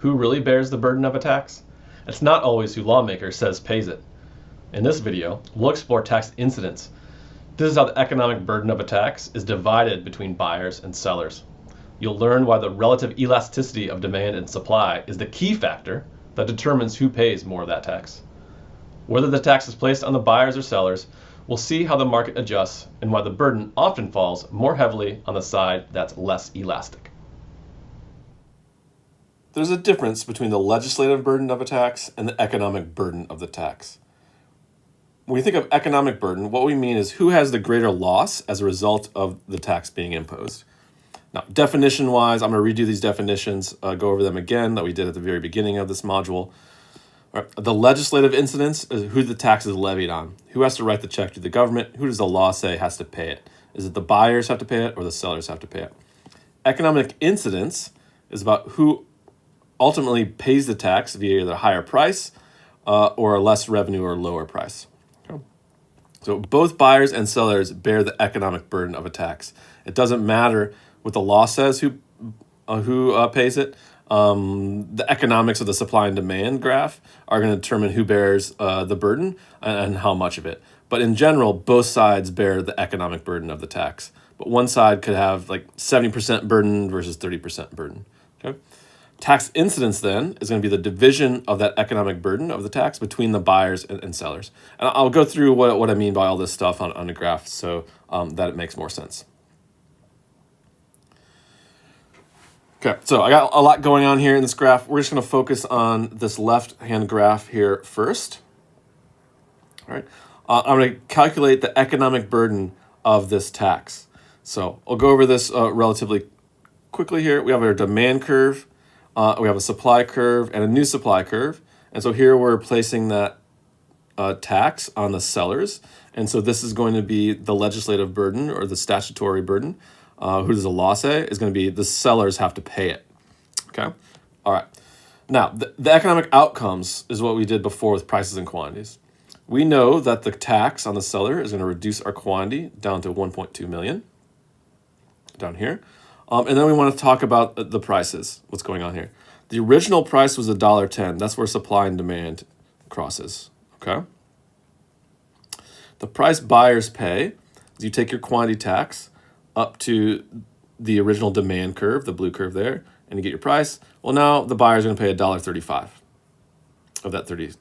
Who really bears the burden of a tax? It's not always who lawmaker says pays it. In this video, we'll explore tax incidence. This is how the economic burden of a tax is divided between buyers and sellers. You'll learn why the relative elasticity of demand and supply is the key factor that determines who pays more of that tax. Whether the tax is placed on the buyers or sellers, we'll see how the market adjusts and why the burden often falls more heavily on the side that's less elastic. There's a difference between the legislative burden of a tax and the economic burden of the tax. When we think of economic burden, what we mean is who has the greater loss as a result of the tax being imposed. Now, definition-wise, I'm going to redo these definitions, go over them again that we did at the very beginning of this module. All right. The legislative incidence is who the tax is levied on. Who has to write the check to the government? Who does the law say has to pay it? Is it the buyers have to pay it or the sellers have to pay it? Economic incidence is about who ultimately pays the tax via either a higher price or a less revenue or lower price. Okay. So both buyers and sellers bear the economic burden of a tax. It doesn't matter what the law says who pays it. The economics of the supply and demand graph are going to determine who bears the burden and how much of it. But in general, both sides bear the economic burden of the tax. But one side could have like 70% burden versus 30% burden. Okay. Tax incidence then is going to be the division of that economic burden of the tax between the buyers and sellers. And I'll go through what I mean by all this stuff on the graph so that it makes more sense. Okay, so I got a lot going on here in this graph. We're just going to focus on this left-hand graph here first. All right, I'm going to calculate the economic burden of this tax. So I'll go over this relatively quickly here. We have our demand curve. We have a supply curve and a new supply curve. And so here we're placing that tax on the sellers. And so this is going to be the legislative burden or the statutory burden. Who does the law say? Is going to be the sellers have to pay it. Okay? All right. Now, the economic outcomes is what we did before with prices and quantities. We know that the tax on the seller is going to reduce our quantity down to 1.2 million down here. And then we want to talk about the prices, what's going on here. The original price was $1.10. That's where supply and demand crosses, okay? The price buyers pay is you take your quantity tax up to the original demand curve, the blue curve there, and you get your price. Well, now the buyer's going to pay $1.35 of that 30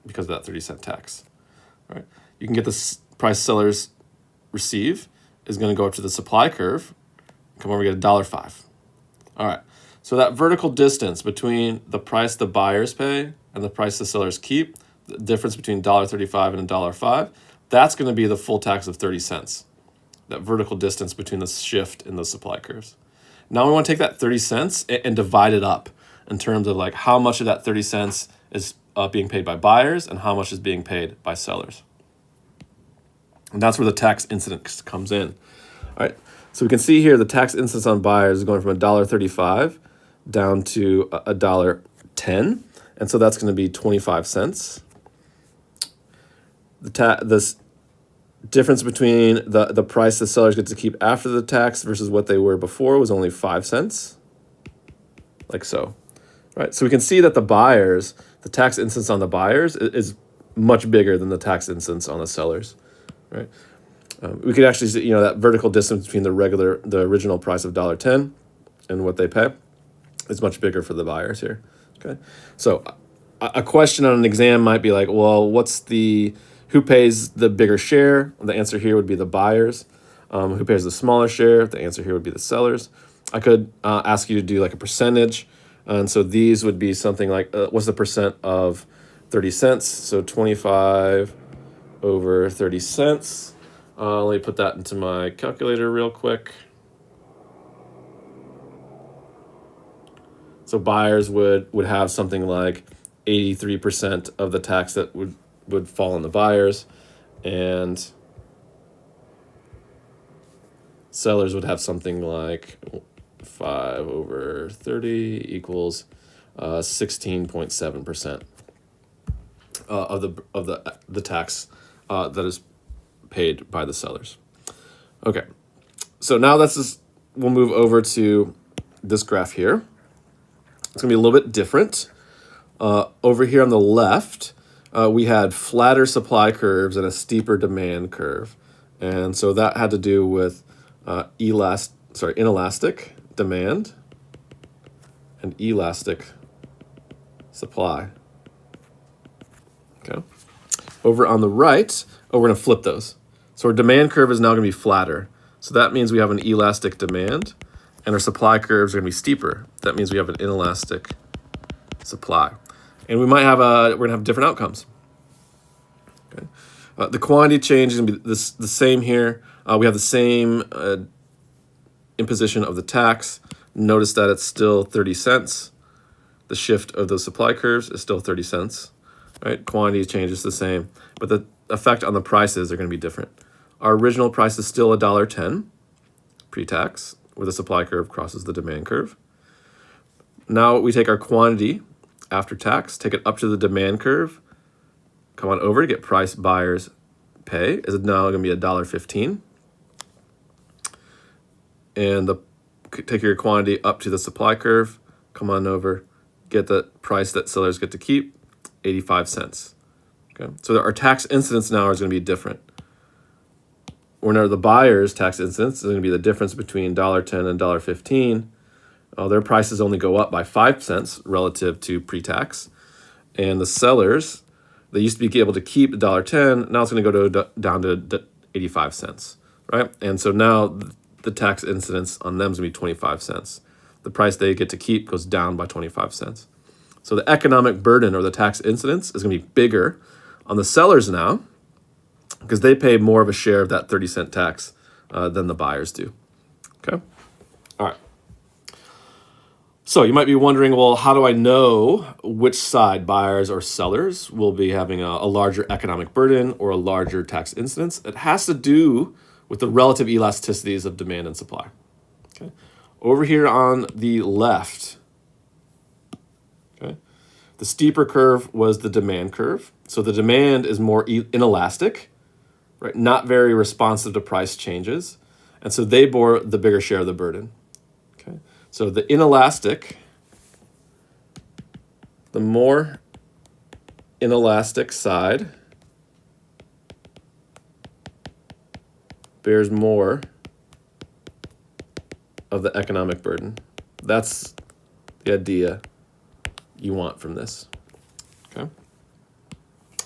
because of that 30-cent tax, all right? You can get the price sellers receive is going to go up to the supply curve. Come over, we get $1.05. All right, so that vertical distance between the price the buyers pay and the price the sellers keep, the difference between $1.35 and $1.05, that's going to be the full tax of 30 cents. That vertical distance between the shift in the supply curves. Now we want to take that 30 cents and divide it up in terms of like how much of that 30 cents is being paid by buyers and how much is being paid by sellers. And that's where the tax incidence comes in. All right. So we can see here the tax incidence on buyers is going from $1.35 down to $1.10. And so that's going to be 25 cents. This difference between the price the sellers get to keep after the tax versus what they were before was only 5 cents, like so. Right? So we can see that the tax incidence on the buyers is much bigger than the tax incidence on the sellers. Right? We could actually see, that vertical distance between the original price of $1.10 and what they pay is much bigger for the buyers here. Okay, so a question on an exam might be like, well, who pays the bigger share? The answer here would be the buyers. Who pays the smaller share? The answer here would be the sellers. I could ask you to do like a percentage, and so these would be something like, what's the percent of 30 cents? So 25 over 30 cents. Let me put that into my calculator real quick. So buyers would have something like 83% of the tax that would fall on the buyers, and sellers would have something like 5 over 30 equals 16.7% of the tax that is paid by the sellers. Okay, so now we'll move over to this graph here. It's going to be a little bit different. Over here on the left, we had flatter supply curves and a steeper demand curve. And so that had to do with inelastic demand and elastic supply. Okay. Over on the right, we're going to flip those. So our demand curve is now going to be flatter. So that means we have an elastic demand, and our supply curves are going to be steeper. That means we have an inelastic supply. And we might have we're going to have different outcomes. Okay. The quantity change is going to be the same here. We have the same imposition of the tax. Notice that it's still 30 cents. The shift of those supply curves is still 30 cents. Right? Quantity change is the same, but the effect on the prices are going to be different. Our original price is still $1.10 pre-tax, where the supply curve crosses the demand curve. Now we take our quantity after tax, take it up to the demand curve, come on over to get price buyers pay is now going to be $1.15. And take your quantity up to the supply curve, come on over, get the price that sellers get to keep, 85 cents. Okay, so our tax incidence now is going to be different. Whenever the buyer's tax incidence is going to be the difference between $1.10 and $1.15. Their prices only go up by 5 cents relative to pre-tax. And the sellers, they used to be able to keep $1.10, now it's going to go down to 85 cents, right? And so now the tax incidence on them is going to be 25 cents. The price they get to keep goes down by 25 cents. So the economic burden or the tax incidence is going to be bigger on the sellers now because they pay more of a share of that 30-cent tax than the buyers do. Okay? All right. So you might be wondering, well, how do I know which side, buyers or sellers, will be having a larger economic burden or a larger tax incidence? It has to do with the relative elasticities of demand and supply. Okay? Over here on the left, okay, the steeper curve was the demand curve. So the demand is more inelastic, right? Not very responsive to price changes. And so they bore the bigger share of the burden. Okay? So the inelastic, the more inelastic side bears more of the economic burden. That's the idea you want from this. Okay.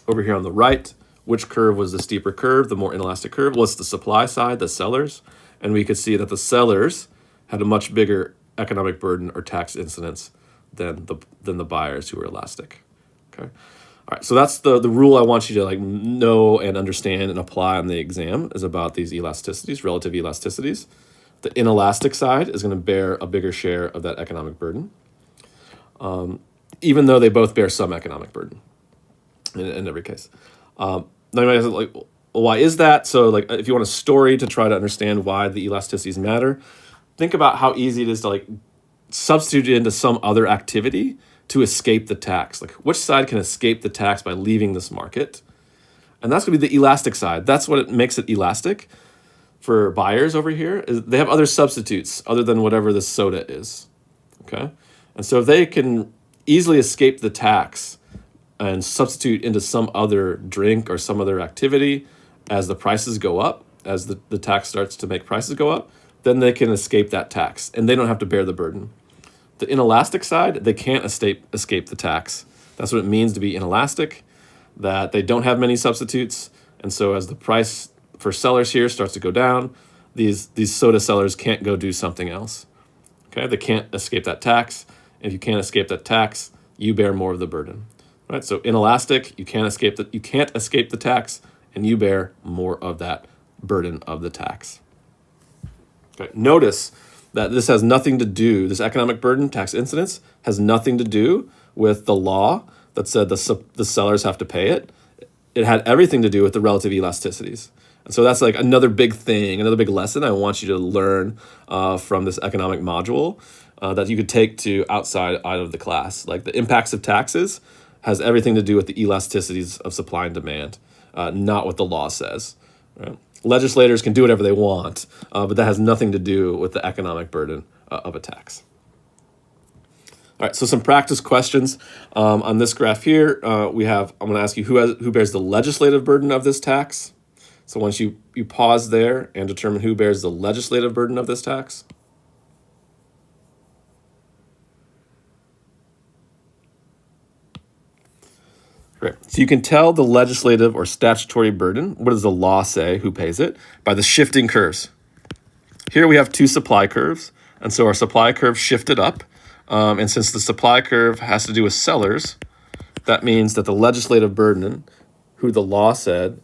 Over here on the right, which curve was the steeper curve, the more inelastic curve? Well, it's the supply side, the sellers. And we could see that the sellers had a much bigger economic burden or tax incidence than the buyers who were elastic. Okay. All right, so that's the rule I want you to know and understand and apply on the exam is about these elasticities, relative elasticities. The inelastic side is going to bear a bigger share of that economic burden, even though they both bear some economic burden in every case. Now you might ask, well, why is that? So if you want a story to try to understand why the elasticities matter, think about how easy it is to substitute it into some other activity to escape the tax. Which side can escape the tax by leaving this market? And that's going to be the elastic side. That's what makes it elastic for buyers over here. Is they have other substitutes other than whatever the soda is. Okay? And so if they can easily escape the tax and substitute into some other drink or some other activity as the prices go up, as the tax starts to make prices go up, then they can escape that tax and they don't have to bear the burden. The inelastic side, they can't escape the tax. That's what it means to be inelastic, that they don't have many substitutes. And so as the price for sellers here starts to go down, these soda sellers can't go do something else. Okay, they can't escape that tax. And if you can't escape that tax, you bear more of the burden. Right? So inelastic, you can't escape the tax, and you bear more of that burden of the tax. Okay, notice that this has nothing to do, this economic burden, tax incidence, has nothing to do with the law that said the sellers have to pay it. It had everything to do with the relative elasticities. And so that's another big thing, another big lesson I want you to learn from this economic module that you could take to out of the class. The impacts of taxes has everything to do with the elasticities of supply and demand, not what the law says. Right? Legislators can do whatever they want, but that has nothing to do with the economic burden of a tax. All right, so some practice questions on this graph here. I'm going to ask you who bears the legislative burden of this tax. So once you pause there and determine who bears the legislative burden of this tax. Great. So you can tell the legislative or statutory burden, what does the law say, who pays it, by the shifting curves. Here we have two supply curves, and so our supply curve shifted up. And since the supply curve has to do with sellers, that means that the legislative burden, who the law said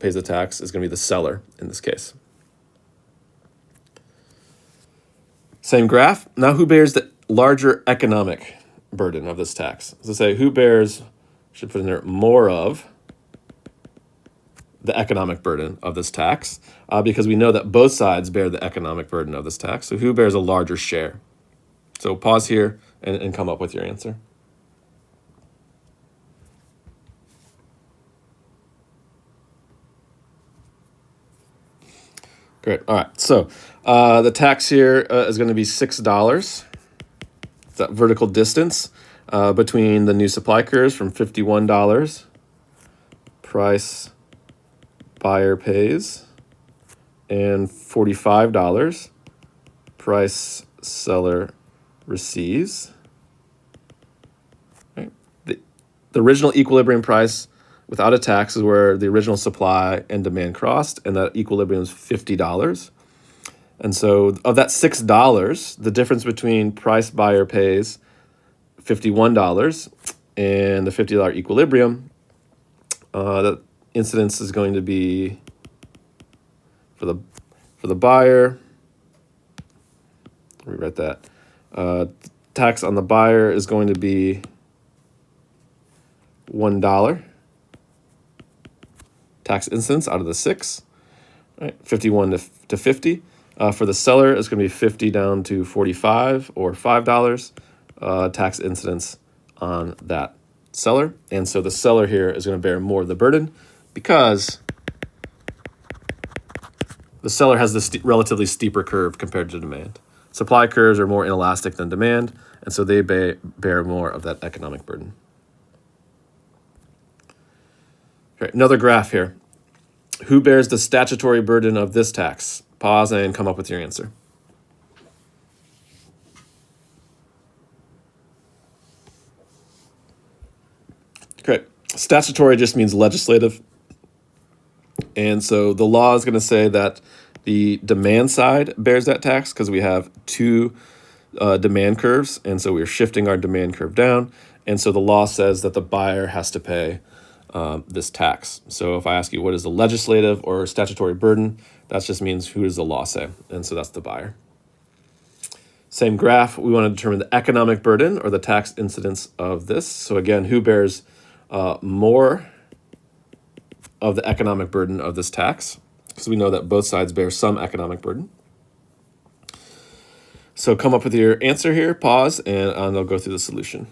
pays the tax, is going to be the seller in this case. Same graph. Now who bears the larger economic burden of this tax? So say who bears, should put in there, more of the economic burden of this tax, because we know that both sides bear the economic burden of this tax. So who bears a larger share? So pause here and come up with your answer. Great. All right. So the tax here is going to be $6. That vertical distance between the new supply curves from $51, price buyer pays, and $45, price seller receives. Right. The original equilibrium price without a tax is where the original supply and demand crossed, and that equilibrium is $50. And so of that $6, the difference between price buyer pays $51 and the $50 equilibrium, the incidence is going to be for the buyer. Rewrite that. Tax on the buyer is going to be $1. Tax incidence out of the 6, right? 51 to 50. For the seller, it's going to be 50 down to 45 or $5 tax incidence on that seller. And so the seller here is going to bear more of the burden because the seller has this relatively steeper curve compared to demand. Supply curves are more inelastic than demand, and so they bear more of that economic burden. Okay, another graph here. Who bears the statutory burden of this tax? Pause and come up with your answer. Okay, statutory just means legislative. And so the law is going to say that the demand side bears that tax because we have two demand curves, and so we're shifting our demand curve down. And so the law says that the buyer has to pay this tax. So if I ask you what is the legislative or statutory burden, that just means who does the law say, and so that's the buyer. Same graph, we want to determine the economic burden or the tax incidence of this. So again, who bears more of the economic burden of this tax? Because we know that both sides bear some economic burden. So come up with your answer here, pause, and I'll go through the solution.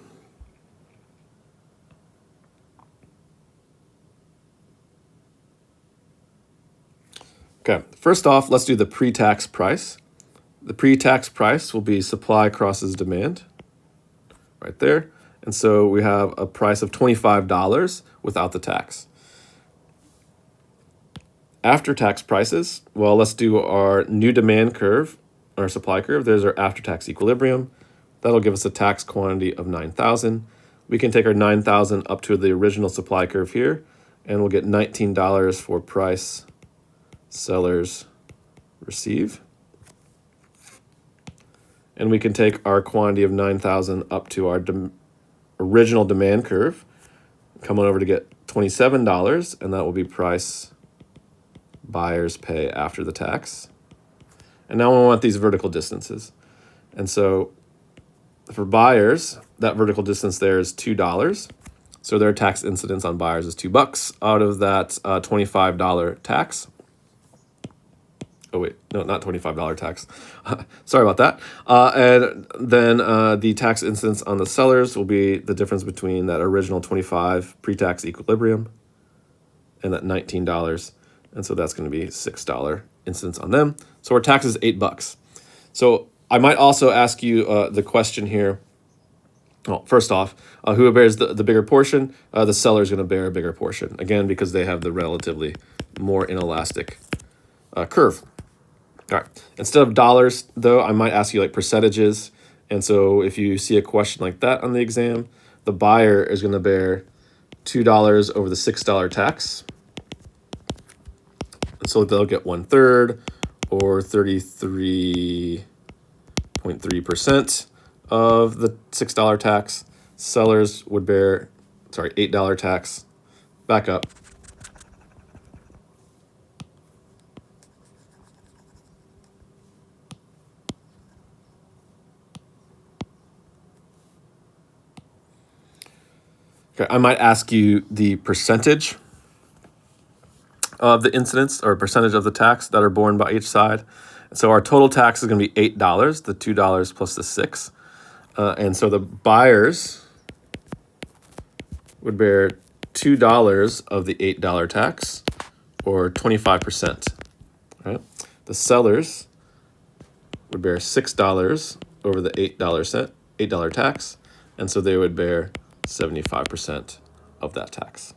Okay, first off, let's do the pre-tax price. The pre-tax price will be supply crosses demand, right there. And so we have a price of $25 without the tax. After-tax prices, well, let's do our new demand curve, our supply curve. There's our after-tax equilibrium. That'll give us a tax quantity of 9,000. We can take our 9,000 up to the original supply curve here, and we'll get $19 for price sellers receive. And we can take our quantity of 9,000 up to our original demand curve, come on over to get $27, and that will be price buyers pay after the tax. And now we want these vertical distances. And so for buyers, that vertical distance there is $2. So their tax incidence on buyers is $2 out of that $25 tax. Oh, wait, no, not $25 tax. Sorry about that. And then the tax incidence on the sellers will be the difference between that original 25 pre-tax equilibrium and that $19. And so that's going to be $6 incidence on them. So our tax is $8. So I might also ask you the question here, Well, first off, who bears the bigger portion? The seller is going to bear a bigger portion, again, because they have the relatively more inelastic curve. All right. Instead of dollars, though, I might ask you like percentages. And so if you see a question like that on the exam, the buyer is going to bear $2 over the $6 tax. And so they'll get 1/3 or 33.3% of the $6 tax. Sellers would bear, $8 tax. Back up. Okay, I might ask you the percentage of the incidents or percentage of the tax that are borne by each side. So our total tax is going to be $8, the $2 plus the 6. And so the buyers would bear $2 of the $8 tax, or 25%. Right? The sellers would bear $6 over the $8 tax, and so they would bear 75% of that tax.